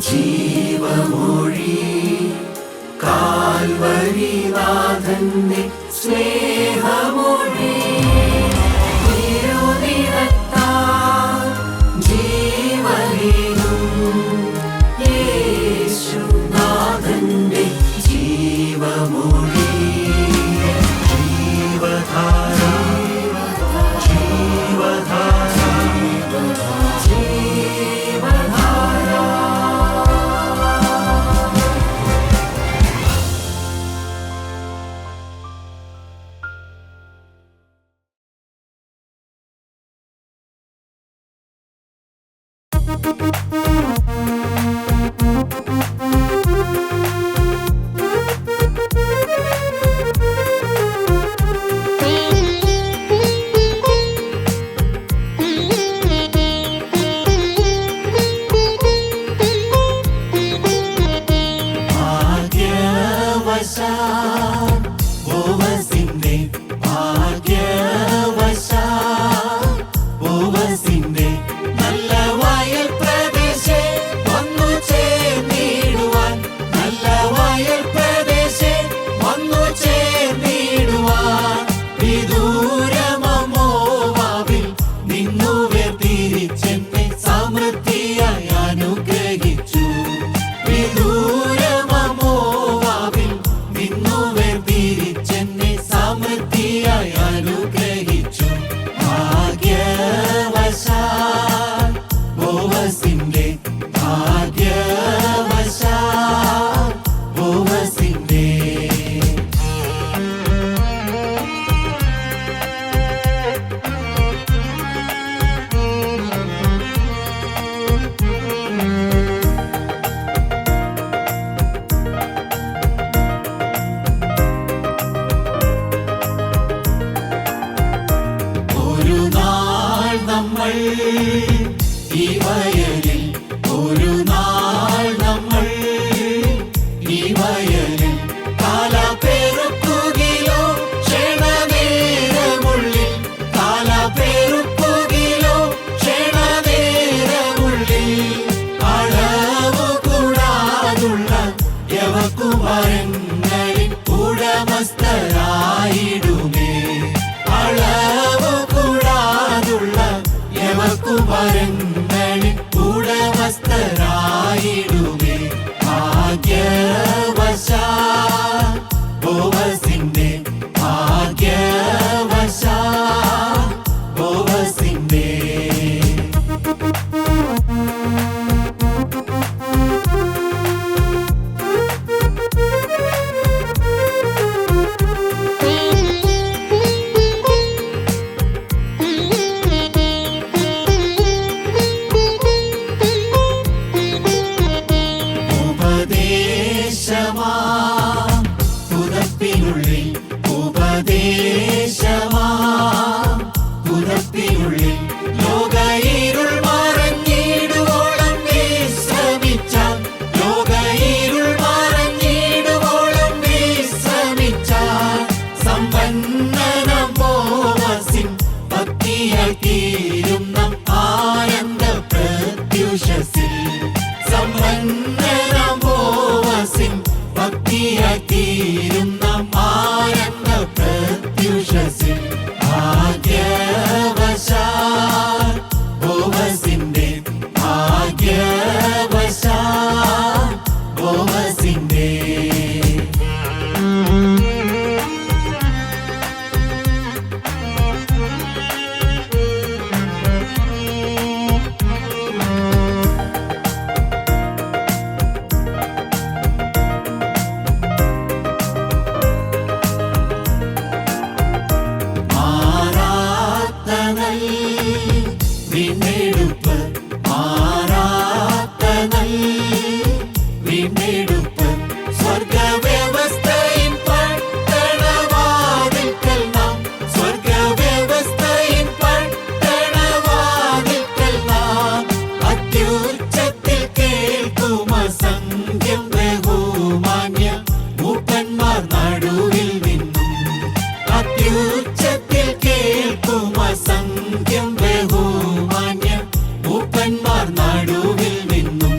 ജീവമൊഴി കാൽവരിനാഥന്റെ സ്നേഹമൊഴി തിരുനിറത്താൽ ജീവനേകും യേശുനാഥന്റെ ജീവമൊഴി ജീവധാര ജീവധാര ജീവധാര. ഈ വയലിൽ ഒരു നാൾ നമ്മൾ ഈ വയലിൽ കാലപേറുപ്പുകിലോ ക്ഷണനേരമുള്ളിൽ കാലപേറുപ്പുകിലോ ക്ഷണനേരമുള്ളിൽ അളവു കൂടാതുള്ള യവകുമാരങ്ങളിൽ ഉടമസ്ഥരായിടുമേ അളവു കൂടാതുള്ള യവകുമാരങ്ങളിൽ ഉടമസ്ഥരായിടുമേ ഭാഗ്യവശാൽ ബോവസിന്റെ ഭാഗ്യവശാൽ ബോവസിന്റെ പുതപ്പിനുള്ളിൽ പുതപ്പിനുള്ളിൽ ലോകയിരുൾ മറഞ്ഞിടുവോളം വിശ്രമിച്ചാൽ ലോകയിരുൾ മറഞ്ഞിടുവോളം വിശ്രമിച്ചാൽ സമ്പന്നനം ബോവസിൻ ഭക്തിയാൽ തീരുന്ന ആനന്ദ പ്രത്യുഷസിൽ സമ്പന്നനം ബോവസിൻ ഭക്തിയാൽ തീരുന്ന ആനന്ദ പ്രത്യുഷസിൽ ഭാഗ്യവശാൽ ബോവസിന്റെ ഭാഗ്യവശാൽ ബോവസിന്റെ വീണ്ടെടുപ്പ് മാറാത്തനൽ വീണ്ടെടുപ്പ് സ്വർഗവ്യവസ്ഥയിൻ പട്ടണവാതിൽക്കൽ നാം സ്വർഗവ്യവസ്ഥയിൻ പട്ടണവാതിൽക്കൽ നാം അത്യുച്ചത്തിൽ കേൾക്കും അസംഖ്യം ബഹുമാന്യ മൂപ്പന്മാർ നടുവിൽ നിന്നും അത്യുച്ചത്തിൽ കേൾക്കും അസംഖ്യം ബഹുമാന്യ മൂപ്പന്മാർ നടുവിൽ നിന്നും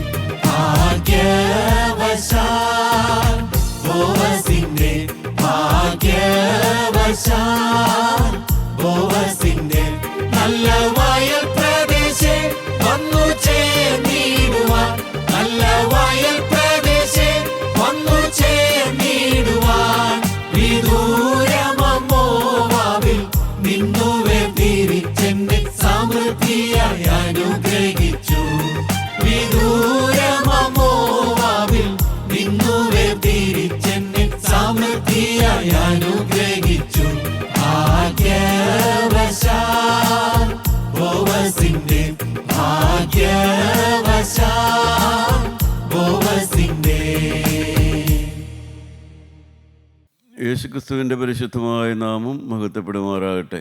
യേശുക്രിസ്തുവിൻ്റെ പരിശുദ്ധമായ നാമം മഹത്വപ്പെടുമാറാകട്ടെ.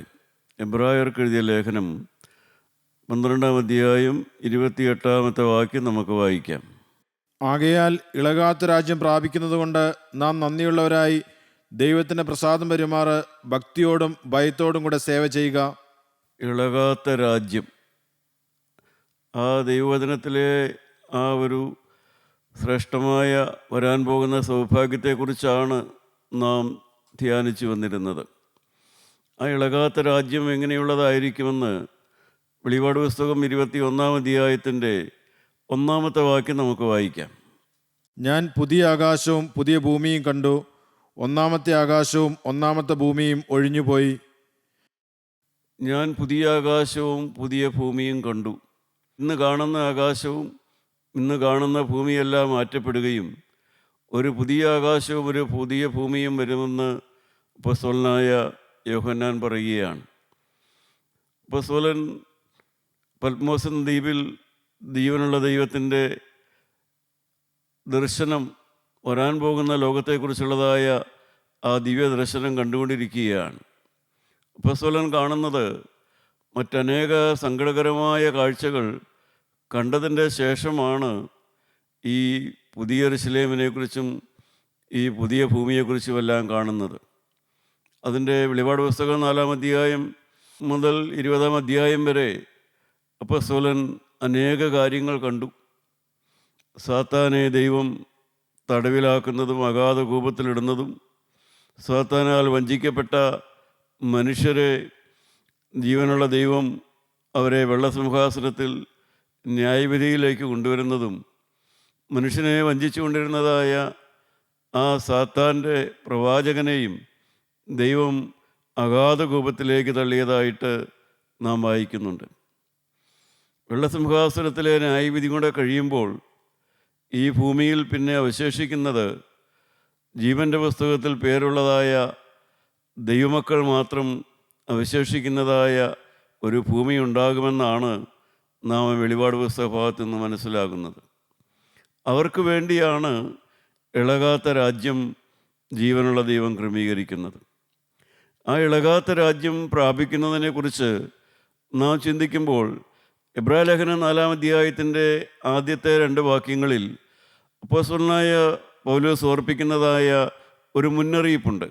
എബ്രായർക്ക് എഴുതിയ ലേഖനം 12-ാം അധ്യായം 28-ാമത്തെ വാക്യം നമുക്ക് വായിക്കാം. ആകയാൽ ഇളകാത്ത രാജ്യം പ്രാപിക്കുന്നതുകൊണ്ട് നാം നന്ദിയുള്ളവരായി ദൈവത്തിൻ്റെ പ്രസാദം പെരുമാറ് ഭക്തിയോടും ഭയത്തോടും കൂടെ സേവ ചെയ്യുക. ഇളകാത്ത രാജ്യം, ആ ദൈവവചനത്തിലെ ആ ഒരു ശ്രേഷ്ഠമായ വരാൻ പോകുന്ന സൗഭാഗ്യത്തെക്കുറിച്ചാണ് നാം ധ്യാനിച്ചു വന്നിരുന്നത്. ആ ഇളകാത്ത രാജ്യം എങ്ങനെയുള്ളതായിരിക്കുമെന്ന് വെളിപാട് പുസ്തകം 21-ാം അധ്യായത്തിൻ്റെ 1-ാമത്തെ വാക്യം നമുക്ക് വായിക്കാം. ഞാൻ പുതിയ ആകാശവും പുതിയ ഭൂമിയും കണ്ടു. ഒന്നാമത്തെ ആകാശവും ഒന്നാമത്തെ ഭൂമിയും ഒഴിഞ്ഞുപോയി. ഞാൻ പുതിയ ആകാശവും പുതിയ ഭൂമിയും കണ്ടു. ഇന്ന് കാണുന്ന ആകാശവും ഇന്ന് കാണുന്ന ഭൂമിയെല്ലാം മാറ്റപ്പെടുകയും ഒരു പുതിയ ആകാശവും ഒരു പുതിയ ഭൂമിയും വരുമെന്ന് അപ്പോസ്തലനായ യോഹന്നാൻ പറയുകയാണ്. അപ്പോസ്തലൻ പത്മോസ് ദ്വീപിൽ ജീവനുള്ള ദൈവത്തിൻ്റെ ദർശനം, വരാൻ പോകുന്ന ലോകത്തെക്കുറിച്ചുള്ളതായ ആ ദിവ്യ ദർശനം കണ്ടുകൊണ്ടിരിക്കുകയാണ്. അപ്പോസ്തലൻ കാണുന്നത് മറ്റനേക സങ്കടകരമായ കാഴ്ചകൾ കണ്ടതിൻ്റെ ശേഷമാണ് ഈ പുതിയ യെരൂശലേമിനെക്കുറിച്ചും ഈ പുതിയ ഭൂമിയെക്കുറിച്ചും എല്ലാം കാണുന്നത്. അതിൻ്റെ വെളിപാട് പുസ്തകം 4-ാം അധ്യായം മുതൽ 20-ാം അധ്യായം വരെ അപ്പോസ്തലൻ അനേക കാര്യങ്ങൾ കണ്ടു. സാത്താനെ ദൈവം തടവിലാക്കുന്നതും അഗാധ കൂപത്തിലിടുന്നതും, സാത്താനാൽ വഞ്ചിക്കപ്പെട്ട മനുഷ്യരെ ജീവനുള്ള ദൈവം അവരെ വെള്ളസിംഹാസനത്തിൽ ന്യായവിധിയിലേക്ക് കൊണ്ടുവരുന്നതും, മനുഷ്യനെ വഞ്ചിച്ചു കൊണ്ടിരുന്നതായ ആ സാത്താൻ്റെ പ്രവാചകനെയും ദൈവം അഗാധ കൂപത്തിലേക്ക് തള്ളിയതായിട്ട് നാം വായിക്കുന്നുണ്ട്. വെള്ളസിംഹാസനത്തിലെ ന്യായവിധി കൂടെ കഴിയുമ്പോൾ ഈ ഭൂമിയിൽ പിന്നെ അവശേഷിക്കുന്നത് ജീവൻ്റെ പുസ്തകത്തിൽ പേരുള്ളതായ ദൈവമക്കൾ മാത്രം അവശേഷിക്കുന്നതായ ഒരു ഭൂമി ഉണ്ടാകുമെന്നാണ് നാം വെളിപാട് പുസ്തക ഭാഗത്ത് നിന്ന് മനസ്സിലാകുന്നത്. അവർക്ക് വേണ്ടിയാണ് ഇളകാത്ത രാജ്യം ജീവനുള്ള ദൈവം ക്രമീകരിക്കുന്നത്. ആ ഇളകാത്ത രാജ്യം പ്രാപിക്കുന്നതിനെക്കുറിച്ച് നാം ചിന്തിക്കുമ്പോൾ എബ്രായ ലേഖനം 4-ാം അധ്യായത്തിൻ്റെ ആദ്യത്തെ 2 വാക്യങ്ങളിൽ അപ്പോസ്തലനായ പൗലോസ് ഓർപ്പിക്കുന്നതായ ഒരു മുന്നറിയിപ്പുണ്ട്.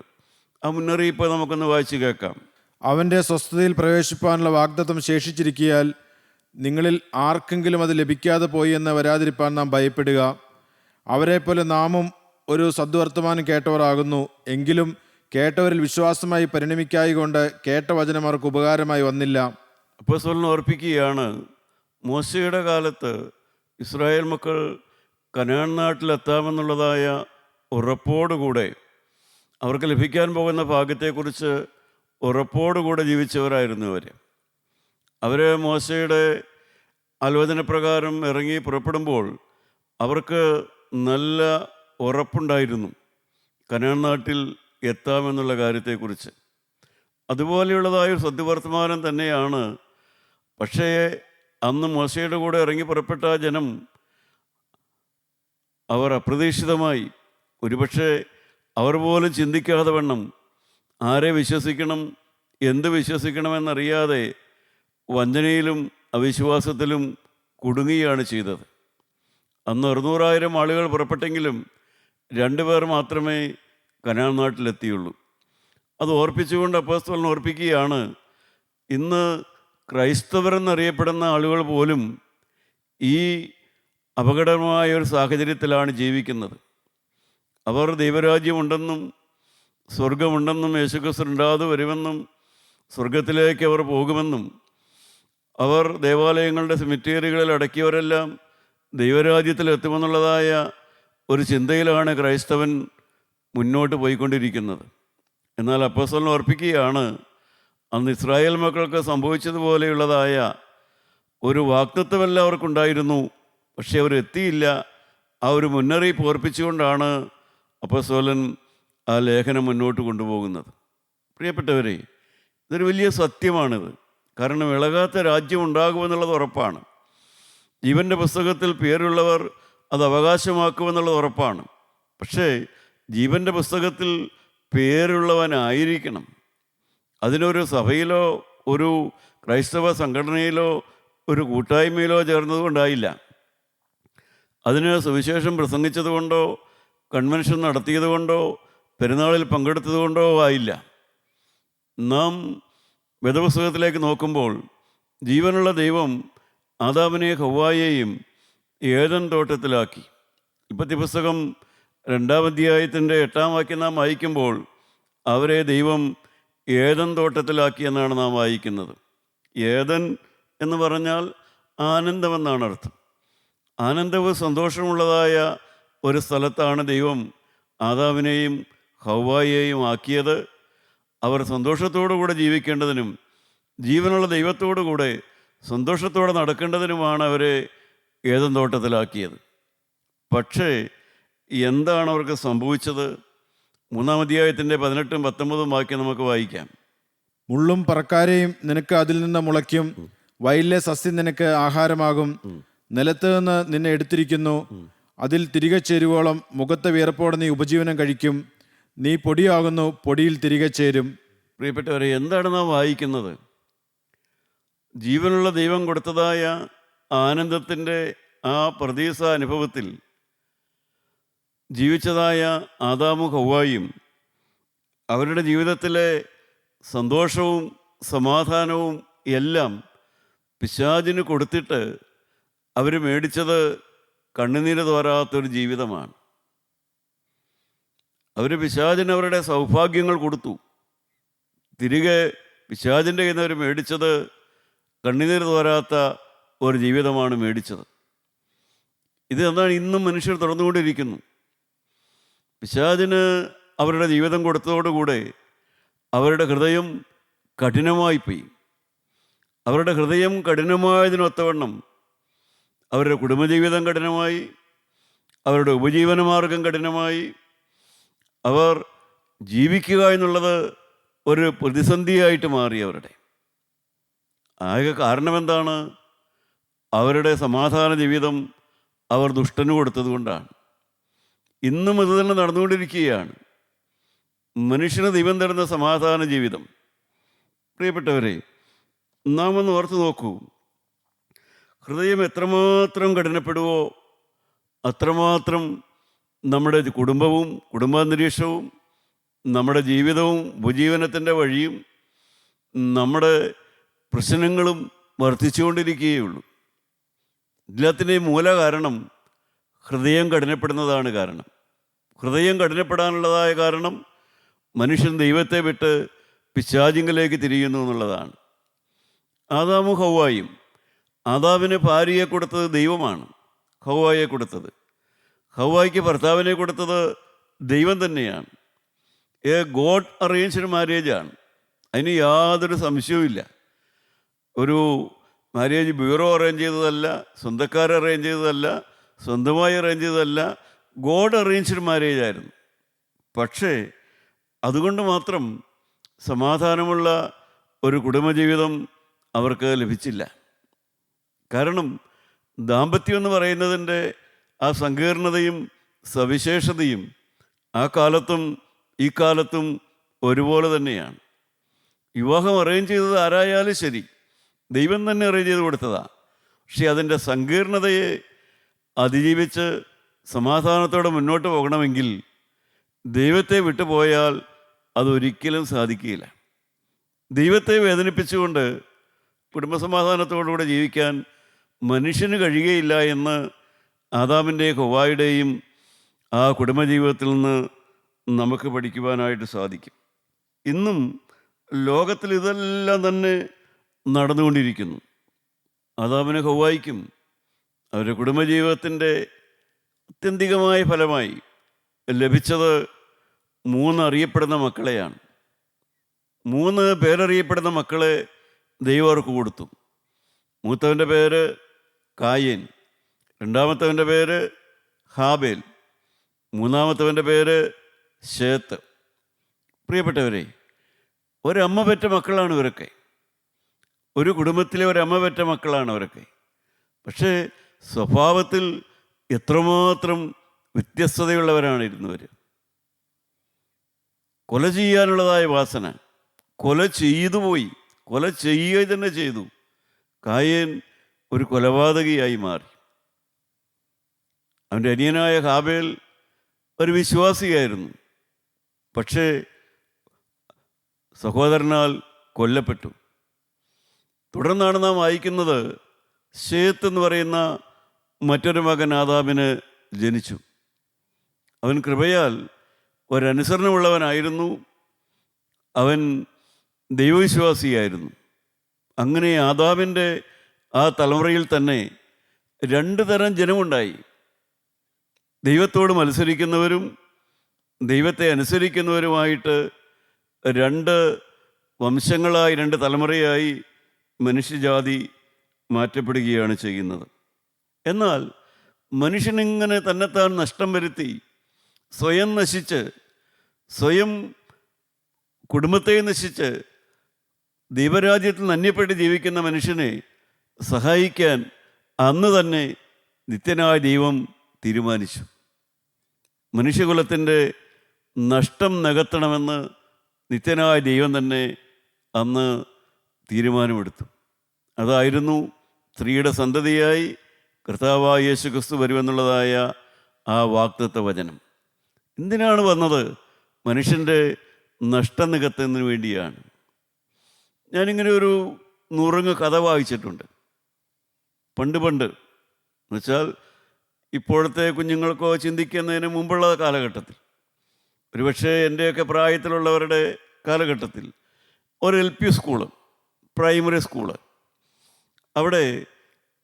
ആ മുന്നറിയിപ്പ് നമുക്കൊന്ന് വായിച്ചു കേൾക്കാം. അവൻ്റെ സ്വസ്ഥതയിൽ പ്രവേശിപ്പാനുള്ള വാഗ്ദത്തം ശേഷിച്ചിരിക്കിയാൽ നിങ്ങളിൽ ആർക്കെങ്കിലും അത് ലഭിക്കാതെ പോയി എന്ന് വരാതിരിപ്പാൻ നാം ഭയപ്പെടുക. അവരെപ്പോലെ നാമും ഒരു സദ്വർത്തമാനം കേട്ടവരാകുന്നു. എങ്കിലും കേട്ടവരിൽ വിശ്വാസമായി പരിണമിക്കായികൊണ്ട് കേട്ട വചനം അവർക്ക് ഉപകാരമായി വന്നില്ല. അപ്പോസ്തലൻ ഓർപ്പിക്കുകയാണ്, മോശയുടെ കാലത്ത് ഇസ്രായേൽ മക്കൾ കനാൻ നാട്ടിലെത്താമെന്നുള്ളതായ ഉറപ്പോടുകൂടെ, അവർക്ക് ലഭിക്കാൻ പോകുന്ന ഭാഗ്യത്തെക്കുറിച്ച് ഉറപ്പോടുകൂടെ ജീവിച്ചവരായിരുന്നു അവർ. മോശയുടെ ആലോചനപ്രകാരം ഇറങ്ങി പുറപ്പെടുമ്പോൾ അവർക്ക് നല്ല ഉറപ്പുണ്ടായിരുന്നു കനാൻ നാട്ടിൽ എത്താമെന്നുള്ള കാര്യത്തെക്കുറിച്ച്. അതുപോലെയുള്ളതായ സദ്വർത്തമാനം തന്നെയാണ്. പക്ഷേ അന്ന് മോശയുടെ കൂടെ ഇറങ്ങി പുറപ്പെട്ട ജനം, അവർ അപ്രതീക്ഷിതമായി, ഒരുപക്ഷെ അവർ പോലും ചിന്തിക്കാതെ വണ്ണം ആരെ വിശ്വസിക്കണം, എന്ത് വിശ്വസിക്കണമെന്നറിയാതെ വഞ്ചനയിലും അവിശ്വാസത്തിലും കുടുങ്ങുകയാണ് ചെയ്തത്. അന്ന് 600,000 ആളുകൾ പുറപ്പെട്ടെങ്കിലും 2 പേർ മാത്രമേ കനാൻ നാട്ടിലെത്തിയുള്ളൂ. അത് ഓർപ്പിച്ചുകൊണ്ട് അപ്പോസ്തലൻ ഓർപ്പിക്കുകയാണ്, ഇന്ന് ക്രൈസ്തവരെന്നറിയപ്പെടുന്ന ആളുകൾ പോലും ഈ അപകടമായ ഒരു സാഹചര്യത്തിലാണ് ജീവിക്കുന്നത്. അവർ ദൈവരാജ്യമുണ്ടെന്നും സ്വർഗമുണ്ടെന്നും യേശുക്രിസ്തു ഉണ്ടാതെ വരുമെന്നും സ്വർഗത്തിലേക്ക് അവർ പോകുമെന്നും അവർ ദേവാലയങ്ങളുടെ സെമിത്തേരികളിൽ അടക്കിയവരെല്ലാം ദൈവരാജ്യത്തിലെത്തുമെന്നുള്ളതായ ഒരു ചിന്തയിലാണ് ക്രൈസ്തവൻ മുന്നോട്ട് പോയിക്കൊണ്ടിരിക്കുന്നത്. എന്നാൽ അപ്പോസ്തലൻ ഓർപ്പിക്കുകയാണ്, അന്ന് ഇസ്രായേൽ മക്കൾക്ക് സംഭവിച്ചതുപോലെയുള്ളതായ ഒരു വാഗ്ദത്തമല്ല അവർക്കുണ്ടായിരുന്നു. പക്ഷേ അവരെത്തിയില്ല. ആ ഒരു മുന്നറിയിപ്പ് ഓർപ്പിച്ചുകൊണ്ടാണ് അപ്പോസ്തലൻ ആ ലേഖനം മുന്നോട്ട് കൊണ്ടുപോകുന്നത്. പ്രിയപ്പെട്ടവരെ, ഇതൊരു വലിയ സത്യമാണിത്. കാരണം ഇളകാത്ത രാജ്യം ഉണ്ടാകുമെന്നുള്ളത് ഉറപ്പാണ്. ജീവൻ്റെ പുസ്തകത്തിൽ പേരുള്ളവർ അത് അവകാശമാക്കുമെന്നുള്ളത് ഉറപ്പാണ്. പക്ഷേ ജീവൻ്റെ പുസ്തകത്തിൽ പേരുള്ളവനായിരിക്കണം. അതിനൊരു സഭയിലോ ഒരു ക്രൈസ്തവ സംഘടനയിലോ ഒരു കൂട്ടായ്മയിലോ ചേർന്നതുകൊണ്ടായില്ല. അതിന് സുവിശേഷം പ്രസംഗിച്ചതുകൊണ്ടോ കൺവെൻഷൻ നടത്തിയതുകൊണ്ടോ പെരുന്നാളിൽ പങ്കെടുത്തതുകൊണ്ടോ ആയില്ല. നാം വേദപുസ്തകത്തിലേക്ക് നോക്കുമ്പോൾ ജീവനുള്ള ദൈവം ആദാമിനെ ഹവ്വായെയും ഏദൻ തോട്ടത്തിലാക്കി. ഉൽപ്പത്തി പുസ്തകം 2-ാം അധ്യായത്തിൻ്റെ 8-ാം വാക്യം നാം വായിക്കുമ്പോൾ അവരെ ദൈവം ഏദൻ തോട്ടത്തിലാക്കി എന്നാണ് നാം വായിക്കുന്നത്. ഏദൻ എന്ന് പറഞ്ഞാൽ ആനന്ദമെന്നാണ് അർത്ഥം. ആനന്ദവും സന്തോഷമുള്ളതായ ഒരു സ്ഥലത്താണ് ദൈവം ആദാമിനെയും ഹവ്വായെയും ആക്കിയത്. അവർ സന്തോഷത്തോടു കൂടെ ജീവിക്കേണ്ടതിനും ജീവനുള്ള ദൈവത്തോടു കൂടെ സന്തോഷത്തോടെ നടക്കേണ്ടതിനുമാണ് അവരെ ഏദൻ തോട്ടത്തിലാക്കിയത്. പക്ഷേ എന്താണ് അവർക്ക് സംഭവിച്ചത്? 3-ാം അധ്യായത്തിൻ്റെ 18-ഉം 19-ഉം വാക്യം നമുക്ക് വായിക്കാം. മുള്ളും പറക്കാരെയും നിനക്ക് അതിൽ നിന്ന് മുളയ്ക്കും, വയലിലെ സസ്യം നിനക്ക് ആഹാരമാകും. നിലത്ത് നിന്ന് നിന്നെ എടുത്തിരിക്കുന്നു, അതിൽ തിരികെ ചേരുവോളം മുഖത്തെ വിയർപ്പോടെ നീ ഉപജീവനം കഴിക്കും. നീ പൊടിയാകുന്നു, പൊടിയിൽ തിരികെ ചേരും. പ്രിയപ്പെട്ടവരെ, എന്താണ് നാം വായിക്കുന്നത്? ജീവനുള്ള ദൈവം കൊടുത്തതായ ആനന്ദത്തിൻ്റെ ആ പ്രതീസ അനുഭവത്തിൽ ജീവിച്ചതായ ആദാമും ഹവ്വായും അവരുടെ ജീവിതത്തിലെ സന്തോഷവും സമാധാനവും എല്ലാം പിശാചിന് കൊടുത്തിട്ട് അവർ മേടിച്ചത് കണ്ണുനീര് തോരാത്തൊരു ജീവിതമാണ്. അവർ പിശാചിന് അവരുടെ സൗഭാഗ്യങ്ങൾ കൊടുത്തു. തിരികെ പിശാചിൻ്റെ കയ്യിൽ നിന്ന് അവർ മേടിച്ചത് കണ്ണുനീര് തോരാത്ത ഒരു ജീവിതമാണ് മേടിച്ചത്. ഇത് എന്താണ് ഇന്നും മനുഷ്യർ തുറന്നുകൊണ്ടിരിക്കുന്നു. പിശാചിന് അവരുടെ ജീവിതം കൊടുത്തതോടുകൂടെ അവരുടെ ഹൃദയം കഠിനമായിപ്പോയി. അവരുടെ ഹൃദയം കഠിനമായതിനൊത്തവണ്ണം അവരുടെ കുടുംബജീവിതം കഠിനമായി, അവരുടെ ഉപജീവനമാർഗം കഠിനമായി. അവർ ജീവിക്കുക എന്നുള്ളത് ഒരു പ്രതിസന്ധിയായിട്ട് മാറി അവരുടെ. ആകെ കാരണമെന്താണ്? അവരുടെ സമാധാന ജീവിതം അവർ ദുഷ്ടന് കൊടുത്തത് കൊണ്ടാണ്. ഇന്നും ഇത് തന്നെ നടന്നുകൊണ്ടിരിക്കുകയാണ്. മനുഷ്യന് ദൈവം തരുന്ന സമാധാന ജീവിതം. പ്രിയപ്പെട്ടവരെ, നാം ഒന്ന് ഓർത്ത് നോക്കൂ. ഹൃദയം എത്രമാത്രം കഠിനപ്പെടുവോ അത്രമാത്രം നമ്മുടെ കുടുംബവും കുടുംബാന്തരീക്ഷവും നമ്മുടെ ജീവിതവും ഉപജീവനത്തിൻ്റെ വഴിയും നമ്മുടെ പ്രശ്നങ്ങളും വർദ്ധിച്ചുകൊണ്ടിരിക്കുകയുള്ളൂ. എല്ലാത്തിൻ്റെയും മൂല കാരണം ഹൃദയം കഠിനപ്പെടുന്നതാണ് കാരണം. ഹൃദയം കഠിനപ്പെടാനുള്ളതായ കാരണം മനുഷ്യൻ ദൈവത്തെ വിട്ട് പിശാചിങ്കലേക്ക് തിരിയുന്നു എന്നുള്ളതാണ്. ആദാമും ഹവ്വായും, ആദാമിന് ഭാര്യയെ കൊടുത്തത് ദൈവമാണ്, ഹവ്വായെ കൊടുത്തത്. ഹവ്വായ്ക്ക് ഭർത്താവിനെ കൊടുത്തത് ദൈവം തന്നെയാണ്. ഗോഡ് അറേഞ്ച്ഡ് മാരേജാണ്. അതിന് യാതൊരു സംശയവുമില്ല. ഒരു മാരേജ് ബ്യൂറോ അറേഞ്ച് ചെയ്തതല്ല, സ്വന്തക്കാർ അറേഞ്ച് ചെയ്തതല്ല, സ്വന്തമായി അറേഞ്ച് ചെയ്തതല്ല. ഗോഡ് അറേഞ്ച്ഡ് മാരേജ് ആയിരുന്നു. പക്ഷേ അതുകൊണ്ട് മാത്രം സമാധാനമുള്ള ഒരു കുടുംബജീവിതം അവർക്ക് ലഭിച്ചില്ല. കാരണം ദാമ്പത്യം എന്ന് പറയുന്നതിൻ്റെ ആ സങ്കീർണതയും സവിശേഷതയും ആ കാലത്തും ഈ കാലത്തും ഒരുപോലെ തന്നെയാണ്. വിവാഹം അറേഞ്ച് ചെയ്തത് ആരായാലും ശരി, ദൈവം തന്നെ അറേഞ്ച് ചെയ്ത് കൊടുത്തതാണ്. പക്ഷെ അതിൻ്റെ സങ്കീർണതയെ അതിജീവിച്ച് സമാധാനത്തോടെ മുന്നോട്ട് പോകണമെങ്കിൽ ദൈവത്തെ വിട്ടുപോയാൽ അതൊരിക്കലും സാധിക്കുകയില്ല. ദൈവത്തെ വേദനിപ്പിച്ചുകൊണ്ട് കുടുംബസമാധാനത്തോടുകൂടെ ജീവിക്കാൻ മനുഷ്യന് കഴിയുകയില്ല എന്ന് ആദാമിൻ്റെയും ഹവ്വായുടെയും ആ കുടുംബജീവിതത്തിൽ നിന്ന് നമുക്ക് പഠിക്കുവാനായിട്ട് സാധിക്കും. ഇന്നും ലോകത്തിൽ ഇതെല്ലാം തന്നെ നടന്നുകൊണ്ടിരിക്കുന്നു. ആദാമിനും ഹവ്വായ്ക്കും അവരുടെ കുടുംബജീവിതത്തിൻ്റെ ആത്യന്തികമായ ഫലമായി ലഭിച്ചത് 3 അറിയപ്പെടുന്ന മക്കളെയാണ്. 3 പേരറിയപ്പെടുന്ന മക്കളെ ദൈവം അവർക്ക് കൊടുത്തു. മൂത്തവൻ്റെ പേര് കായേൻ, രണ്ടാമത്തവൻ്റെ പേര് ഹാബേൽ, മൂന്നാമത്തവൻ്റെ പേര് ശേത്ത്. പ്രിയപ്പെട്ടവരെ, ഒരമ്മ പെറ്റ മക്കളാണ് ഇവരൊക്കെ. ഒരു കുടുംബത്തിലെ ഒരമ്മ പെറ്റ മക്കളാണ് അവരൊക്കെ. പക്ഷേ സ്വഭാവത്തിൽ എത്രമാത്രം വ്യത്യസ്തതയുള്ളവരാണ് ഇരുന്നവർ. കൊല ചെയ്യാനുള്ളതായ വാസന, കൊല ചെയ്തു പോയി, കൊല ചെയ്യുക തന്നെ ചെയ്തു. കായേൻ ഒരു കൊലപാതകിയായി മാറി. അവൻ്റെ അനിയനായ ഹാബേൽ ഒരു വിശ്വാസിയായിരുന്നു, പക്ഷേ സഹോദരനാൽ കൊല്ലപ്പെട്ടു. തുടർന്നാണ് നാം വായിക്കുന്നത്, ശേത്ത് എന്ന് പറയുന്ന മറ്റൊരു മകൻ ആദാമിന് ജനിച്ചു. അവൻ കൃപയാൽ ഒരനുസരണമുള്ളവനായിരുന്നു, അവൻ ദൈവവിശ്വാസിയായിരുന്നു. അങ്ങനെ ആദാമിൻ്റെ ആ തലമുറയിൽ തന്നെ 2 തരം ജനമുണ്ടായി. ദൈവത്തോട് മത്സരിക്കുന്നവരും ദൈവത്തെ അനുസരിക്കുന്നവരുമായിട്ട് 2 വംശങ്ങളായി, 2 തലമുറയായി മനുഷ്യജാതി മാറ്റപ്പെടുകയാണ് ചെയ്യുന്നത്. എന്നാൽ മനുഷ്യനിങ്ങനെ തന്നെത്താൻ നഷ്ടം വരുത്തി, സ്വയം നശിച്ച്, സ്വയം കുടുംബത്തെ നശിച്ച്, ദൈവരാജ്യത്തിൽ നന്യപ്പെട്ട് ജീവിക്കുന്ന മനുഷ്യനെ സഹായിക്കാൻ അന്ന് തന്നെ നിത്യനായ ദൈവം തീരുമാനിച്ചു. മനുഷ്യകുലത്തിൻ്റെ നഷ്ടം നികത്തണമെന്ന് നിത്യനായ ദൈവം തന്നെ അന്ന് തീരുമാനമെടുത്തു. അതായിരുന്നു സ്ത്രീയുടെ സന്തതിയായി കർത്താവായ യേശു ക്രിസ്തു വരുമെന്നുള്ളതായ ആ വാഗ്ദത്ത വചനം. എന്തിനാണ് വന്നത്? മനുഷ്യൻ്റെ നഷ്ടം നികത്തുന്നതിന് വേണ്ടിയാണ്. ഞാനിങ്ങനെ ഒരു നുറുങ്ങ് കഥ വായിച്ചിട്ടുണ്ട്. പണ്ട് എന്നുവെച്ചാൽ ഇപ്പോഴത്തെ കുഞ്ഞുങ്ങൾക്കോ ചിന്തിക്കുന്നതിന് മുമ്പുള്ള കാലഘട്ടത്തിൽ, ഒരുപക്ഷെ എൻ്റെയൊക്കെ പ്രായത്തിലുള്ളവരുടെ കാലഘട്ടത്തിൽ, ഒരു LP സ്കൂള്, പ്രൈമറി സ്കൂള്, അവിടെ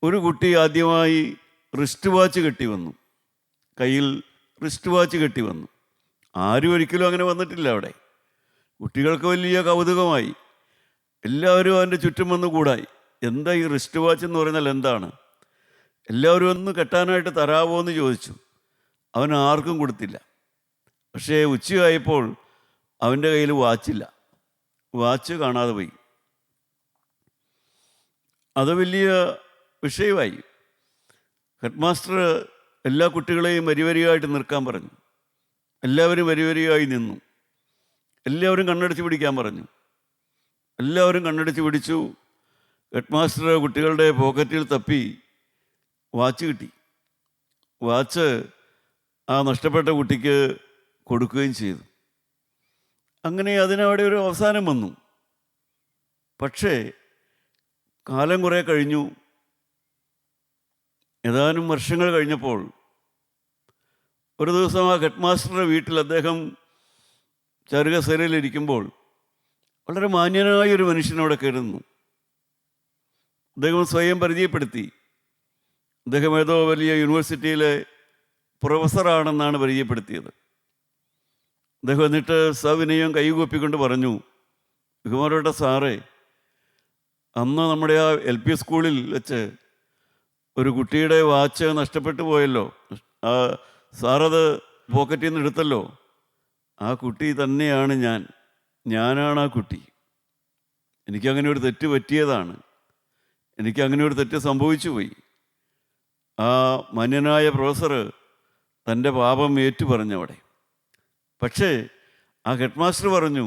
ഒരു കുട്ടി ആദ്യമായി റിസ്റ്റ് വാച്ച് കെട്ടി വന്നു. കയ്യിൽ റിസ്റ്റ് വാച്ച് കെട്ടി വന്നു. ആരും ഒരിക്കലും അങ്ങനെ വന്നിട്ടില്ല അവിടെ. കുട്ടികൾക്ക് വലിയ കൗതുകമായി. എല്ലാവരും അതിൻ്റെ ചുറ്റും വന്ന് കൂടായി. എന്താ ഈ റിസ്റ്റ് വാച്ച് എന്ന് പറഞ്ഞാൽ എന്താണ്? എല്ലാവരും ഒന്ന് കെട്ടാനായിട്ട് തരാമോ എന്ന് ചോദിച്ചു. അവൻ ആർക്കും കൊടുത്തില്ല. പക്ഷേ ഉച്ചയായപ്പോൾ അവൻ്റെ കയ്യിൽ വാച്ചില്ല. വാച്ച് കാണാതെ പോയി. അത് വലിയ വിഷയമായി. ഹെഡ് മാസ്റ്റർ എല്ലാ കുട്ടികളെയും വരിവരിയായിട്ട് നിൽക്കാൻ പറഞ്ഞു. എല്ലാവരും വരിവരിയായി നിന്നു. എല്ലാവരും കണ്ണടച്ച് പിടിക്കാൻ പറഞ്ഞു. എല്ലാവരും കണ്ണടച്ച് പിടിച്ചു. ഹെഡ് മാസ്റ്റർ കുട്ടികളുടെ പോക്കറ്റിൽ തപ്പി വാച്ച് കിട്ടി. വാച്ച് ആ നഷ്ടപ്പെട്ട കുട്ടിക്ക് കൊടുക്കുകയും ചെയ്തു. അങ്ങനെ അതിനവിടെ ഒരു അവസാനം വന്നു. പക്ഷേ കാലം കുറേ കഴിഞ്ഞു. ഏതാനും വർഷങ്ങൾ കഴിഞ്ഞപ്പോൾ ഒരു ദിവസം ആ ഹെഡ് മാസ്റ്ററുടെ വീട്ടിൽ അദ്ദേഹം ചരുകസേരയിലിരിക്കുമ്പോൾ വളരെ മാന്യനായൊരു മനുഷ്യനവിടെ കയറുന്നു. അദ്ദേഹം സ്വയം പരിചയപ്പെടുത്തി. അദ്ദേഹം ഏതോ വലിയ യൂണിവേഴ്സിറ്റിയിലെ പ്രൊഫസറാണെന്നാണ് പരിചയപ്പെടുത്തിയത്. അദ്ദേഹം എന്നിട്ട് സവിനയം കൈകൂപ്പിക്കൊണ്ട് പറഞ്ഞു, ബഹുമാനപ്പെട്ട സാറേ, അന്ന് നമ്മുടെ ആ LP സ്കൂളിൽ വെച്ച് ഒരു കുട്ടിയുടെ വാച്ച് നഷ്ടപ്പെട്ടു പോയല്ലോ. ആ സാറത് പോക്കറ്റിൽ നിന്ന് എടുത്തല്ലോ. ആ കുട്ടി തന്നെയാണ് ഞാനാണ് ആ കുട്ടി. എനിക്കങ്ങനെ ഒരു തെറ്റ് പറ്റിയതാണ്. എനിക്കങ്ങനെ ഒരു തെറ്റ് സംഭവിച്ചു പോയി. ആ മാന്യനായ പ്രൊഫസർ തൻ്റെ പാപം ഏറ്റു പറഞ്ഞവിടെ. പക്ഷേ ആ ഹെഡ് മാസ്റ്റർ പറഞ്ഞു,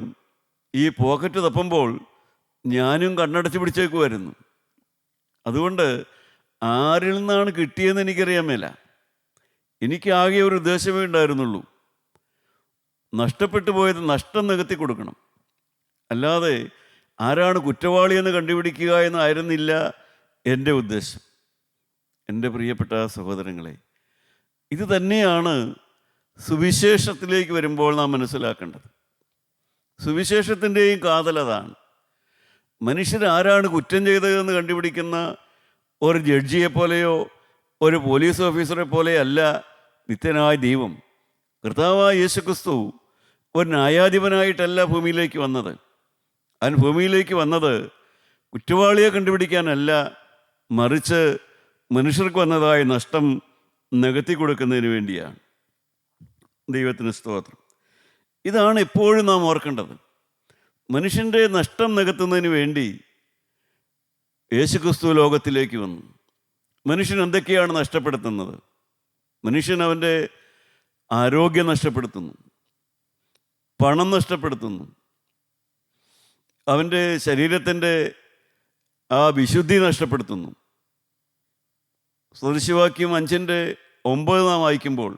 ഈ പോക്കറ്റ് തപ്പുമ്പോൾ ഞാനും കണ്ണടച്ച് പിടിച്ചേക്കുമായിരുന്നു. അതുകൊണ്ട് ആരിൽ നിന്നാണ് കിട്ടിയതെന്ന് എനിക്കറിയാൻ മേല. എനിക്ക് ആകെ ഒരു ഉദ്ദേശമേ ഉണ്ടായിരുന്നുള്ളൂ, നഷ്ടപ്പെട്ടു പോയത് നഷ്ടം നികത്തി കൊടുക്കണം. അല്ലാതെ ആരാണ് കുറ്റവാളിയെന്ന് കണ്ടുപിടിക്കുക എന്നായിരുന്നില്ല എൻ്റെ ഉദ്ദേശം. എൻ്റെ പ്രിയപ്പെട്ട സഹോദരങ്ങളെ, ഇത് തന്നെയാണ് സുവിശേഷത്തിലേക്ക് വരുമ്പോൾ നാം മനസ്സിലാക്കേണ്ടത്. സുവിശേഷത്തിൻ്റെയും കാതലതാണ്. മനുഷ്യരാരാണ് കുറ്റം ചെയ്തതെന്ന് കണ്ടുപിടിക്കുന്ന ഒരു ജഡ്ജിയെ പോലെയോ ഒരു പോലീസ് ഓഫീസറെ പോലെയല്ല നിത്യനായ ദൈവം. കർത്താവായ യേശുക്രിസ്തു ഒരു ന്യായാധിപനായിട്ടല്ല ഭൂമിയിലേക്ക് വന്നത്. അവൻ ഭൂമിയിലേക്ക് വന്നത് കുറ്റവാളിയെ കണ്ടുപിടിക്കാനല്ല, മറിച്ച് മനുഷ്യർക്ക് വന്നതായ നഷ്ടം നികത്തി കൊടുക്കുന്നതിന് വേണ്ടിയാണ്. ദൈവത്തിന് സ്തോത്രം. ഇതാണ് എപ്പോഴും നാം ഓർക്കേണ്ടത്. മനുഷ്യൻ്റെ നഷ്ടം നികത്തുന്നതിന് വേണ്ടി യേശുക്രിസ്തു ലോകത്തിലേക്ക് വന്നു. മനുഷ്യൻ എന്തൊക്കെയാണ് നഷ്ടപ്പെടുത്തുന്നത്? മനുഷ്യൻ അവൻ്റെ ആരോഗ്യം നഷ്ടപ്പെടുത്തുന്നു, പണം നഷ്ടപ്പെടുത്തുന്നു. അവൻ്റെ ശരീരത്തിൻ്റെ ആ വിശുദ്ധി നഷ്ടപ്പെടുത്തുന്നു. സദൃശവാക്യം 5:9 നാം വായിക്കുമ്പോൾ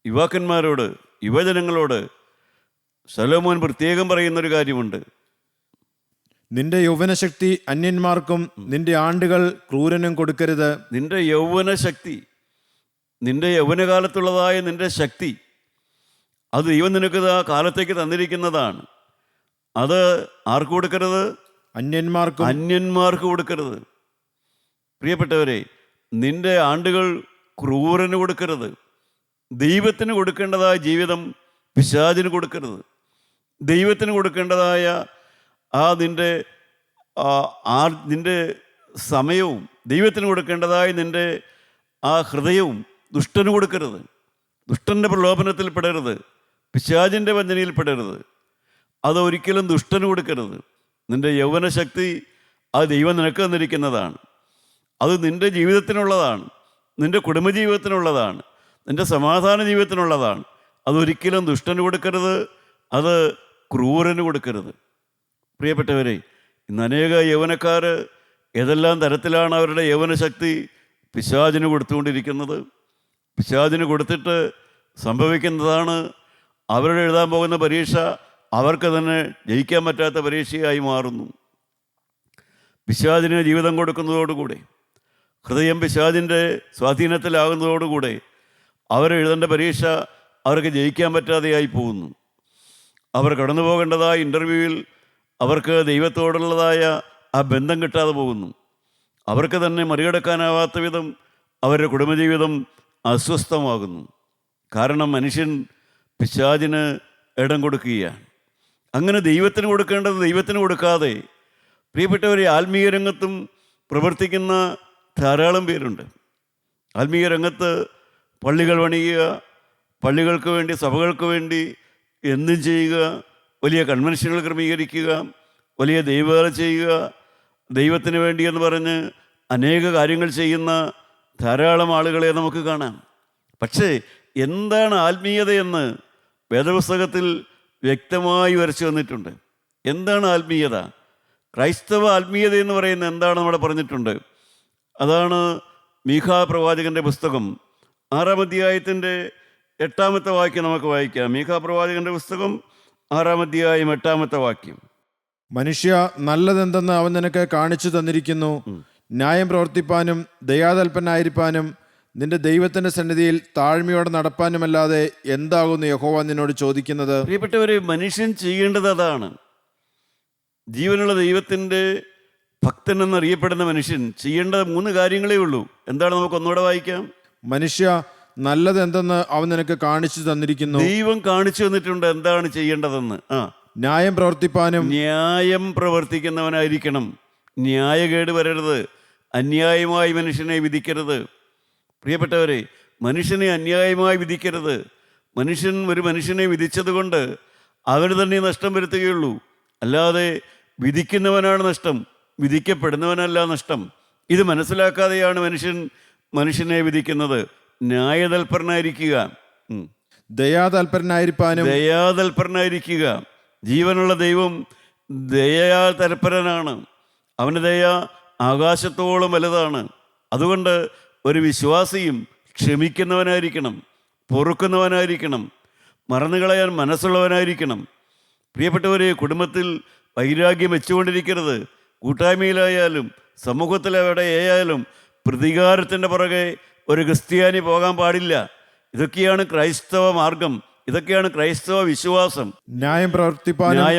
യുവാക്കന്മാരോട്, യുവജനങ്ങളോട് ശലോമോൻ പ്രത്യേകം പറയുന്നൊരു കാര്യമുണ്ട്. നിന്റെ യൗവനശക്തി അന്യന്മാർക്കും നിന്റെ ആണ്ടുകൾ ക്രൂരനും കൊടുക്കരുത്. നിന്റെ യൗവനശക്തി, നിന്റെ യൗവനകാലത്തുള്ളതായ നിന്റെ ശക്തി, അത് ദൈവം നിനക്ക് ആ കാലത്തേക്ക് തന്നിരിക്കുന്നതാണ്. അത് ആർക്ക് കൊടുക്കരുത്? അന്യന്മാർക്ക് കൊടുക്കരുത്. പ്രിയപ്പെട്ടവരെ, നിന്റെ ആണ്ടുകൾ ക്രൂരന് കൊടുക്കരുത്. ദൈവത്തിന് കൊടുക്കേണ്ടതായ ജീവിതം പിശാചിന് കൊടുക്കരുത്. ദൈവത്തിന് കൊടുക്കേണ്ടതായ നിന്റെ സമയവും, ദൈവത്തിന് കൊടുക്കേണ്ടതായ നിന്റെ ആ ഹൃദയവും ദുഷ്ടന് കൊടുക്കരുത്. ദുഷ്ടൻ്റെ പ്രലോഭനത്തിൽ പെടരുത്. പിശാചിൻ്റെ വഞ്ചനയിൽ പെടരുത്. അതൊരിക്കലും ദുഷ്ടന് കൊടുക്കരുത്. നിന്റെ യൗവനശക്തി അത് ദൈവം നിനക്ക് തന്നിരിക്കുന്നതാണ്. അത് നിന്റെ ജീവിതത്തിനുള്ളതാണ്, നിന്റെ കുടുംബജീവിതത്തിനുള്ളതാണ്, നിന്റെ സമാധാന ജീവിതത്തിനുള്ളതാണ്. അതൊരിക്കലും ദുഷ്ടന് കൊടുക്കരുത്. അത് ക്രൂരന് കൊടുക്കരുത്. പ്രിയപ്പെട്ടവരെ, ഇന്ന് അനേക യൗവനക്കാർ ഏതെല്ലാം തരത്തിലാണ് അവരുടെ യൗവനശക്തി പിശാചിന് കൊടുത്തുകൊണ്ടിരിക്കുന്നത്. പിശാചിന് കൊടുത്തിട്ട് സംഭവിക്കുന്നതാണ് അവരുടെ എഴുതാൻ പോകുന്ന പരീക്ഷ അവർക്ക് തന്നെ ജയിക്കാൻ പറ്റാത്ത പരീക്ഷയായി മാറുന്നു. പിശാചിന് ജീവിതം കൊടുക്കുന്നതോടുകൂടെ, ഹൃദയം പിശാചിൻ്റെ സ്വാധീനത്തിലാകുന്നതോടുകൂടെ അവരെഴുതേണ്ട പരീക്ഷ അവർക്ക് ജയിക്കാൻ പറ്റാതെയായി പോകുന്നു. അവർ കടന്നു പോകേണ്ടതായ ഇൻ്റർവ്യൂവിൽ അവർക്ക് ദൈവത്തോടുള്ളതായ ആ ബന്ധം കിട്ടാതെ പോകുന്നു. അവർക്ക് തന്നെ മറികടക്കാനാവാത്ത വിധം അവരുടെ കുടുംബജീവിതം അസ്വസ്ഥമാകുന്നു. കാരണം മനുഷ്യൻ പിശാചിന് ഇടം കൊടുക്കുകയാണ്. അങ്ങനെ ദൈവത്തിന് കൊടുക്കേണ്ടത് ദൈവത്തിന് കൊടുക്കാതെ, പ്രിയപ്പെട്ടവരെ, ആത്മീയ രംഗത്തും പ്രവർത്തിക്കുന്ന ധാരാളം പേരുണ്ട്. ആത്മീയ രംഗത്ത് പള്ളികൾ പണിയുക, പള്ളികൾക്ക് വേണ്ടി, സഭകൾക്ക് വേണ്ടി എന്തും ചെയ്യുക, വലിയ കൺവെൻഷനുകൾ ക്രമീകരിക്കുക, വലിയ ദൈവവേല ചെയ്യുക, ദൈവത്തിന് വേണ്ടി എന്ന് പറഞ്ഞ് അനേക കാര്യങ്ങൾ ചെയ്യുന്ന ധാരാളം ആളുകളെ നമുക്ക് കാണാം. പക്ഷേ എന്താണ് ആത്മീയതയെന്ന് വേദപുസ്തകത്തിൽ വ്യക്തമായി വരച്ചു വന്നിട്ടുണ്ട്. എന്താണ് ആത്മീയത? ക്രൈസ്തവ ആത്മീയത എന്ന് പറയുന്നത് എന്താണ് നമ്മുടെ പറഞ്ഞിട്ടുണ്ട്. അതാണ് മീഖാ പ്രവാചകൻ്റെ പുസ്തകം 6-ാം അധ്യായത്തിൻ്റെ 8-ാമത്തെ വാക്യം നമുക്ക് വായിക്കാം. മീഖാ പ്രവാചകൻ്റെ പുസ്തകം 6-ാം അധ്യായം 8-ാമത്തെ വാക്യം. മനുഷ്യ, നല്ലതെന്തെന്ന് അവൻ നിനക്ക് കാണിച്ചു തന്നിരിക്കുന്നു. ന്യായം പ്രവർത്തിപ്പാനും ദയാതൽപനായിരിക്കാനും നിന്റെ ദൈവത്തിന്റെ സന്നിധിയിൽ താഴ്മയോടെ നടപ്പാനുമല്ലാതെ എന്താകുന്നു യഹോവ നിന്നോട് ചോദിക്കുന്നത്? പ്രിയപ്പെട്ടവരെ, മനുഷ്യൻ ചെയ്യേണ്ടത് അതാണ്. ജീവനുള്ള ദൈവത്തിൻ്റെ ഭക്തൻ എന്നറിയപ്പെടുന്ന മനുഷ്യൻ ചെയ്യേണ്ട 3 കാര്യങ്ങളേ ഉള്ളൂ. എന്താണ്? നമുക്ക് ഒന്നുകൂടെ വായിക്കാം. മനുഷ്യ, നല്ലതെന്തെന്ന് അവൻ നിനക്ക് കാണിച്ചു തന്നിരിക്കുന്നു. ദൈവം കാണിച്ചു തന്നിട്ടുണ്ട് എന്താണ് ചെയ്യേണ്ടതെന്ന്. ന്യായം പ്രവർത്തിപ്പാനും. ന്യായം പ്രവർത്തിക്കുന്നവനായിരിക്കണം. ന്യായകേട് വരരുത്. അന്യായമായി മനുഷ്യനെ വിധിക്കരുത്. പ്രിയപ്പെട്ടവരെ, മനുഷ്യനെ അന്യായമായി വിധിക്കരുത്. ഒരു മനുഷ്യനെ വിധിച്ചതുകൊണ്ട് അവന് തന്നെ നഷ്ടം വരുത്തുകയുള്ളൂ. അല്ലാതെ വിധിക്കുന്നവനാണ് നഷ്ടം, വിധിക്കപ്പെടുന്നവനല്ല നഷ്ടം. ഇത് മനസ്സിലാക്കാതെയാണ് മനുഷ്യനെ വിധിക്കുന്നത്. ന്യായതൽപരനായിരിക്കുക, ദയാതൽപരനായിരിക്കുക. ജീവനുള്ള ദൈവം ദയാതൽപരനാണ്. അവൻ്റെ ദയ ആകാശത്തോളം വലുതാണ്. അതുകൊണ്ട് ഒരു വിശ്വാസിയും ക്ഷമിക്കുന്നവനായിരിക്കണം, പൊറുക്കുന്നവനായിരിക്കണം, മറന്നുകളയാൻ മനസ്സുള്ളവനായിരിക്കണം. പ്രിയപ്പെട്ടവരെ, കുടുംബത്തിൽ വൈരാഗ്യം വെച്ചുകൊണ്ടിരിക്കരുത്. കൂട്ടായ്മയിലായാലും സമൂഹത്തിലെവിടെയായാലും പ്രതികാരത്തിൻ്റെ പുറകെ ഒരു ക്രിസ്ത്യാനി പോകാൻ പാടില്ല. ഇതൊക്കെയാണ് ക്രൈസ്തവ മാർഗം, ഇതൊക്കെയാണ് ക്രൈസ്തവ വിശ്വാസം. ന്യായം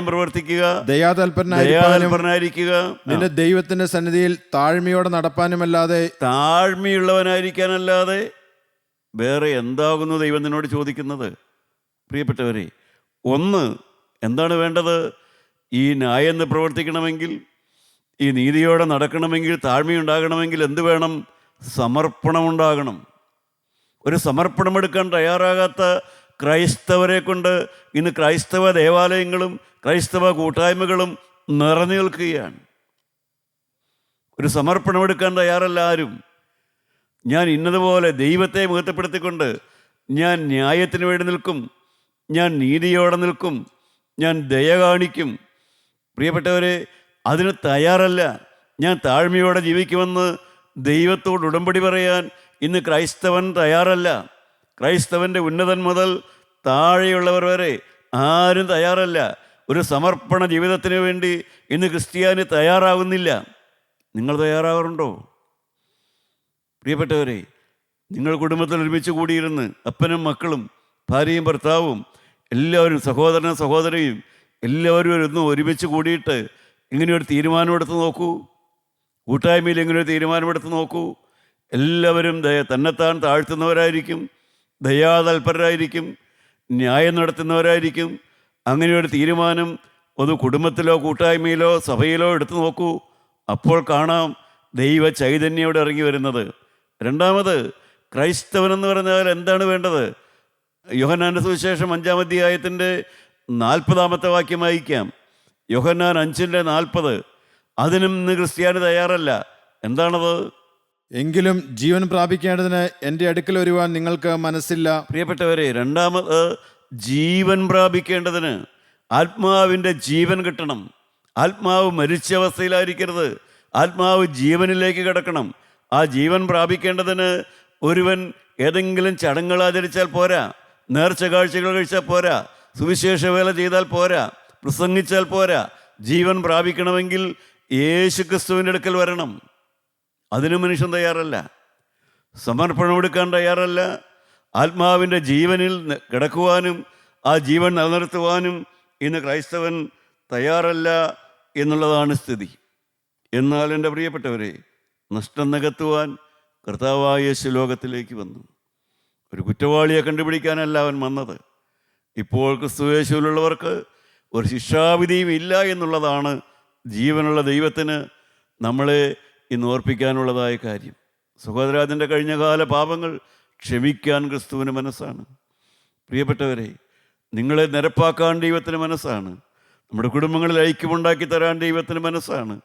പ്രവർത്തിക്കുക, ദയാതൽപരനായിരിക്കുക, നിന്റെ ദൈവത്തിന്റെ സന്നിധിയിൽ താഴ്മയോടെ നടപ്പാനുമല്ലാതെ. താഴ്മയുള്ളവനായിരിക്കാനല്ലാതെ വേറെ എന്താകുന്നു ദൈവം നിന്നോട് ചോദിക്കുന്നത്? പ്രിയപ്പെട്ടവരെ, ഒന്ന്, എന്താണ് വേണ്ടത്? ഈ ന്യായം പ്രവർത്തിക്കണമെങ്കിൽ, ഈ നീതിയോടെ നടക്കണമെങ്കിൽ, താഴ്മയുണ്ടാകണമെങ്കിൽ എന്ത് വേണം? സമർപ്പണമുണ്ടാകണം. ഒരു സമർപ്പണമെടുക്കാൻ തയ്യാറാകാത്ത ക്രൈസ്തവരെ കൊണ്ട് ഇന്ന് ക്രൈസ്തവ ദേവാലയങ്ങളും ക്രൈസ്തവ കൂട്ടായ്മകളും നിറഞ്ഞു നിൽക്കുകയാണ്. ഒരു സമർപ്പണമെടുക്കാൻ തയ്യാറല്ല ആരും. ഞാൻ ഇന്നതുപോലെ ദൈവത്തെ മഹത്വപ്പെടുത്തിക്കൊണ്ട് ഞാൻ ന്യായത്തിന് വേണ്ടി നിൽക്കും, ഞാൻ നീതിയോടെ നിൽക്കും, ഞാൻ ദയ കാണിക്കും. പ്രിയപ്പെട്ടവരെ, അതിന് തയ്യാറല്ല. ഞാൻ താഴ്മയോടെ ജീവിക്കുമെന്ന് ദൈവത്തോട് ഉടമ്പടി പറയാൻ ഇന്ന് ക്രൈസ്തവൻ തയ്യാറല്ല. ക്രൈസ്തവൻ്റെ ഉന്നതൻ മുതൽ താഴെയുള്ളവർ വരെ ആരും തയ്യാറല്ല. ഒരു സമർപ്പണ ജീവിതത്തിന് വേണ്ടി ഇന്ന് ക്രിസ്ത്യാനി തയ്യാറാകുന്നില്ല. നിങ്ങൾ തയ്യാറാകാറുണ്ടോ? പ്രിയപ്പെട്ടവരെ, നിങ്ങൾ കുടുംബത്തിൽ ഒരുമിച്ച് കൂടിയിരുന്ന് അപ്പനും മക്കളും ഭാര്യയും ഭർത്താവും എല്ലാവരും സഹോദരനും സഹോദരിയും എല്ലാവരും ഒരുമിച്ച് കൂടിയിട്ട് ഇങ്ങനെയൊരു തീരുമാനമെടുത്ത് നോക്കൂ. കൂട്ടായ്മയിൽ ഇങ്ങനെയൊരു തീരുമാനമെടുത്ത് നോക്കൂ. എല്ലാവരും തന്നെത്താൻ താഴ്ത്തുന്നവരായിരിക്കും, ദയാതൽപരരായിരിക്കും, ന്യായം നടത്തുന്നവരായിരിക്കും. അങ്ങനെയൊരു തീരുമാനം ഒരു കുടുംബത്തിലോ കൂട്ടായ്മയിലോ സഭയിലോ എടുത്തു നോക്കൂ. അപ്പോൾ കാണാം ദൈവ ചൈതന്യം ഇവിടെ ഇറങ്ങി വരുന്നത്. രണ്ടാമത്, ക്രൈസ്തവനെന്ന് പറഞ്ഞാൽ എന്താണ് വേണ്ടത്? യോഹന്നാൻ്റെ സുവിശേഷം 5-ാം അധ്യായത്തിൻ്റെ 40-ാമത്തെ വാക്യം വായിക്കാം. യോഹന്നാൻ 5:40. അതിനും ഇന്ന് ക്രിസ്ത്യാനി തയ്യാറല്ല. എന്താണത്? എങ്കിലും ജീവൻ പ്രാപിക്കേണ്ടതിന് എൻ്റെ അടുക്കൽ വരുവാൻ നിങ്ങൾക്ക് മനസ്സില്ല. പ്രിയപ്പെട്ടവരെ, രണ്ടാമത് ജീവൻ പ്രാപിക്കേണ്ടതിന്, ആത്മാവിൻ്റെ ജീവൻ കിട്ടണം. ആത്മാവ് മരിച്ച അവസ്ഥയിലായിരിക്കരുത്. ആത്മാവ് ജീവനിലേക്ക് കിടക്കണം. ആ ജീവൻ പ്രാപിക്കേണ്ടതിന് ഒരുവൻ ഏതെങ്കിലും ചടങ്ങുകൾ ആചരിച്ചാൽ പോരാ, നേർച്ച കാഴ്ചകൾ കഴിച്ചാൽ പോരാ, സുവിശേഷ വേല ചെയ്താൽ പോരാ, പ്രസംഗിച്ചാൽ പോരാ. ജീവൻ പ്രാപിക്കണമെങ്കിൽ യേശു ക്രിസ്തുവിൻ്റെ അടുക്കൽ വരണം. അതിന് മനുഷ്യൻ തയ്യാറല്ല. സമർപ്പണമെടുക്കാൻ തയ്യാറല്ല. ആത്മാവിൻ്റെ ജീവനിൽ കിടക്കുവാനും ആ ജീവൻ നിലനിർത്തുവാനും ഇന്ന് ക്രൈസ്തവൻ തയ്യാറല്ല എന്നുള്ളതാണ് സ്ഥിതി. എന്നാൽ എൻ്റെ പ്രിയപ്പെട്ടവരെ, നഷ്ടം നികത്തുവാൻ കർത്താവായ യേശു ലോകത്തിലേക്ക് വന്നു. ഒരു കുറ്റവാളിയെ കണ്ടുപിടിക്കാനല്ല അവൻ വന്നത്. ഇപ്പോൾ ക്രിസ്തു യേശുവിലുള്ളവർക്ക് ഒരു ശിക്ഷാവിധിയും ഇല്ല എന്നുള്ളതാണ് ജീവനുള്ള ദൈവത്തിന് നമ്മളെ ഇന്ന് ഓർപ്പിക്കാനുള്ളതായ കാര്യം. സഹോദരാജൻ്റെ കഴിഞ്ഞകാല പാപങ്ങൾ ക്ഷമിക്കാൻ ക്രിസ്തുവിന് മനസ്സാണ്. പ്രിയപ്പെട്ടവരെ, നിങ്ങളെ നിരപ്പാക്കാൻ ദൈവത്തിന് മനസ്സാണ്. നമ്മുടെ കുടുംബങ്ങളിൽ ഐക്യമുണ്ടാക്കി തരാൻ ദൈവത്തിന് മനസ്സാണ്.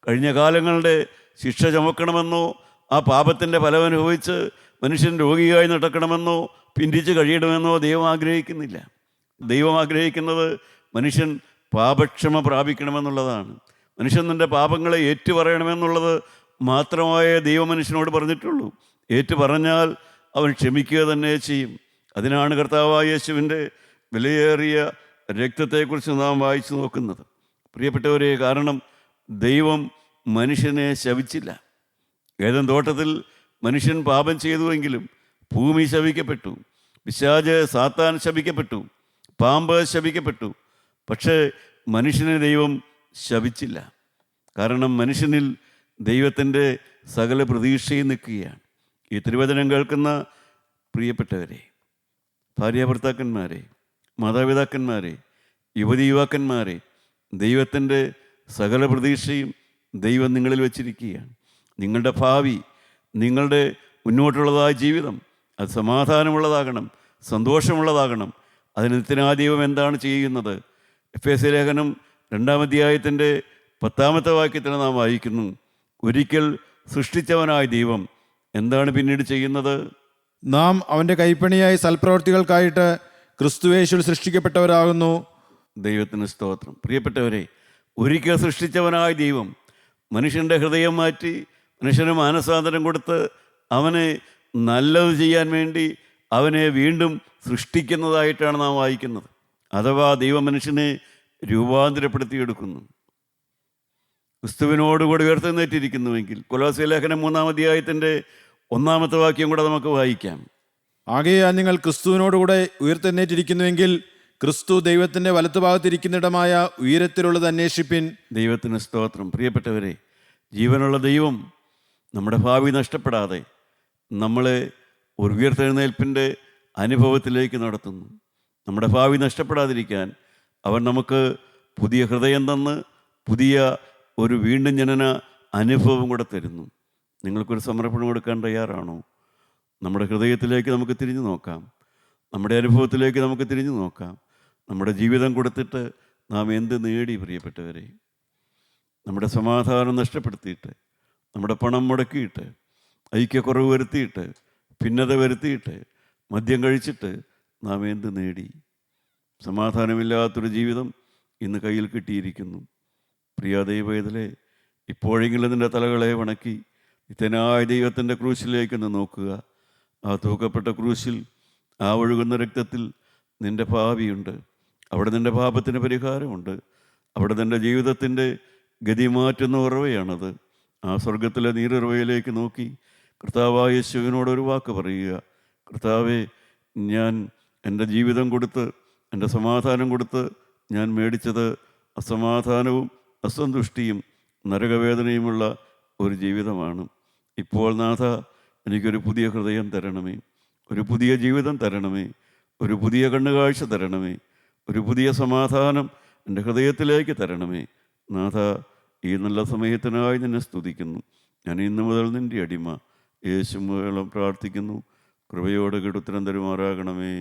കഴിഞ്ഞ കാലങ്ങളുടെ ശിക്ഷ ചുമക്കണമെന്നോ ആ പാപത്തിൻ്റെ ഫലം അനുഭവിച്ച് മനുഷ്യൻ രോഗിയായി നടക്കണമെന്നോ പിന്തിച്ച് കഴിയണമെന്നോ ദൈവം ആഗ്രഹിക്കുന്നില്ല. ദൈവം ആഗ്രഹിക്കുന്നത് മനുഷ്യൻ പാപക്ഷമ പ്രാപിക്കണമെന്നുള്ളതാണ്. മനുഷ്യൻ തൻ്റെ പാപങ്ങളെ ഏറ്റുപറയണമെന്നുള്ളത് മാത്രമായ ദൈവം മനുഷ്യനോട് പറഞ്ഞിട്ടുള്ളൂ. ഏറ്റുപറഞ്ഞാൽ അവൻ ക്ഷമിക്കുക തന്നെ ചെയ്യും. അതിനാണ് കർത്താവായ യേശുവിൻ്റെ വിലയേറിയ രക്തത്തെക്കുറിച്ച് നാം വായിച്ചു നോക്കുന്നത്. പ്രിയപ്പെട്ടവരെ, കാരണം ദൈവം മനുഷ്യനെ ശപിച്ചില്ല. ഏദൻ തോട്ടത്തിൽ മനുഷ്യൻ പാപം ചെയ്തുവെങ്കിലും ഭൂമി ശപിക്കപ്പെട്ടു, പിശാച് സാത്താൻ ശപിക്കപ്പെട്ടു, പാമ്പ് ശപിക്കപ്പെട്ടു. പക്ഷേ മനുഷ്യനെ ദൈവം ശപിച്ചില്ല. കാരണം മനുഷ്യനിൽ ദൈവത്തിൻ്റെ സകല പ്രതീക്ഷയും നിൽക്കുകയാണ്. ഈ തിരുവചനം കേൾക്കുന്ന പ്രിയപ്പെട്ടവരെ, ഭാര്യാഭർത്താക്കന്മാരെ, മാതാപിതാക്കന്മാരെ, യുവതി യുവാക്കന്മാരെ, ദൈവത്തിൻ്റെ സകല പ്രതീക്ഷയും ദൈവം നിങ്ങളിൽ വച്ചിരിക്കുകയാണ്. നിങ്ങളുടെ ഭാവി, നിങ്ങളുടെ മുന്നോട്ടുള്ളതായ ജീവിതം അത് സമാധാനമുള്ളതാകണം, സന്തോഷമുള്ളതാകണം. അതിന് നിത്യനാദൈവം എന്താണ് ചെയ്യുന്നത്? എഫേസ്യ ലേഖനം 2-ാം അധ്യായത്തിൻ്റെ 10-ാമത്തെ വാക്യത്തിൽ നാം വായിക്കുന്നു, ഒരിക്കൽ സൃഷ്ടിച്ചവനായ ദൈവം എന്താണ് പിന്നീട് ചെയ്യുന്നത്? നാം അവൻ്റെ കൈപ്പണിയായി സൽപ്രവർത്തികൾക്കായിട്ട് ക്രിസ്തുയേശുവിൽ സൃഷ്ടിക്കപ്പെട്ടവരാകുന്നു. ദൈവത്തിന് സ്തോത്രം. പ്രിയപ്പെട്ടവരെ, ഒരിക്കൽ സൃഷ്ടിച്ചവനായ ദൈവം മനുഷ്യൻ്റെ ഹൃദയം മാറ്റി മനുഷ്യന് മാനസാന്തരം കൊടുത്ത് അവനെ നല്ലത് ചെയ്യാൻ വേണ്ടി അവനെ വീണ്ടും സൃഷ്ടിക്കുന്നതായിട്ടാണ് നാം വായിക്കുന്നത്. അഥവാ ദൈവം മനുഷ്യനെ രൂപാന്തരപ്പെടുത്തിയെടുക്കുന്നു. ക്രിസ്തുവിനോടുകൂടി ഉയർത്തെഴുന്നേറ്റിരിക്കുന്നുവെങ്കിൽ കൊലോസ്യ ലേഖനം 3-ാം അധ്യായത്തിൻ്റെ 1-ാമത്തെ വാക്യം കൂടെ നമുക്ക് വായിക്കാം. ആകയാൽ നിങ്ങൾ ക്രിസ്തുവിനോടുകൂടെ ഉയർത്തെഴുന്നേറ്റിരിക്കുന്നുവെങ്കിൽ ക്രിസ്തു ദൈവത്തിൻ്റെ വലത്തുഭാഗത്തിരിക്കുന്നിടമായ ഉയരത്തിലുള്ളത് അന്വേഷിപ്പിൻ. ദൈവത്തിന് സ്തോത്രം. പ്രിയപ്പെട്ടവരെ, ജീവനുള്ള ദൈവം നമ്മുടെ ഭാവി നഷ്ടപ്പെടാതെ നമ്മളെ ഒരു ഉയർത്തെഴുന്നേൽപ്പിൻ്റെ അനുഭവത്തിലേക്ക് നടത്തുന്നു. നമ്മുടെ ഭാവി നഷ്ടപ്പെടാതിരിക്കാൻ അവൻ നമുക്ക് പുതിയ ഹൃദയം തന്ന് പുതിയ ഒരു വീണ്ടും ജനന അനുഭവം കൂടെ തരുന്നു. നിങ്ങൾക്കൊരു സമർപ്പണം കൊടുക്കാൻ തയ്യാറാണോ? നമ്മുടെ ഹൃദയത്തിലേക്ക് നമുക്ക് തിരിഞ്ഞു നോക്കാം. നമ്മുടെ അനുഭവത്തിലേക്ക് നമുക്ക് തിരിഞ്ഞു നോക്കാം. നമ്മുടെ ജീവിതം കൊടുത്തിട്ട് നാം എന്ത് നേടി? പ്രിയപ്പെട്ടവരെ, നമ്മുടെ സമാധാനം നഷ്ടപ്പെടുത്തിയിട്ട്, നമ്മുടെ പണം മുടക്കിയിട്ട്, ഐക്യക്കുറവ് വരുത്തിയിട്ട്, ഭിന്നത വരുത്തിയിട്ട്, മദ്യം കഴിച്ചിട്ട് നാം എന്ത് നേടി? സമാധാനമില്ലാത്തൊരു ജീവിതം ഇന്ന് കയ്യിൽ കിട്ടിയിരിക്കുന്നു. പ്രിയ ദൈവവേദലേ, ഇപ്പോഴെങ്കിലും നിൻ്റെ തലകളെ വണക്കി നിത്യനായ ദൈവത്തിൻ്റെ ക്രൂശിലേക്കൊന്ന് നോക്കുക. ആ തൂക്കപ്പെട്ട ക്രൂശിൽ, ആ ഒഴുകുന്ന രക്തത്തിൽ നിൻ്റെ ഭാവിയുണ്ട്. അവിടെ നിൻ്റെ പാപത്തിന് പരിഹാരമുണ്ട്. അവിടെ നിൻ്റെ ജീവിതത്തിൻ്റെ ഗതി മാറ്റുന്ന ഉറവയാണത്. ആ സ്വർഗത്തിലെ നീരുറവയിലേക്ക് നോക്കി കർത്താവായ യേശുവിനോടൊരു വാക്ക് പറയുക: കർത്താവേ, ഞാൻ എൻ്റെ ജീവിതം കൊടുത്ത്, എൻ്റെ സമാധാനം കൊടുത്ത് ഞാൻ മേടിച്ചത് അസമാധാനവും അസന്തുഷ്ടിയും നരകവേദനയുമുള്ള ഒരു ജീവിതമാണ്. ഇപ്പോൾ നാഥ, എനിക്കൊരു പുതിയ ഹൃദയം തരണമേ, ഒരു പുതിയ ജീവിതം തരണമേ, ഒരു പുതിയ കണ്ണുകാഴ്ച തരണമേ, ഒരു പുതിയ സമാധാനം എൻ്റെ ഹൃദയത്തിലേക്ക് തരണമേ. നാഥ, ഈ നല്ല സമയത്തിനായി നിന്നെ സ്തുതിക്കുന്നു. ഞാൻ ഇന്നു മുതൽ നിൻ്റെ അടിമ. യേശു മൂലം പ്രാർത്ഥിക്കുന്നു. കൃപയോടെ ഉത്തരം തരുമാറാകണമേ.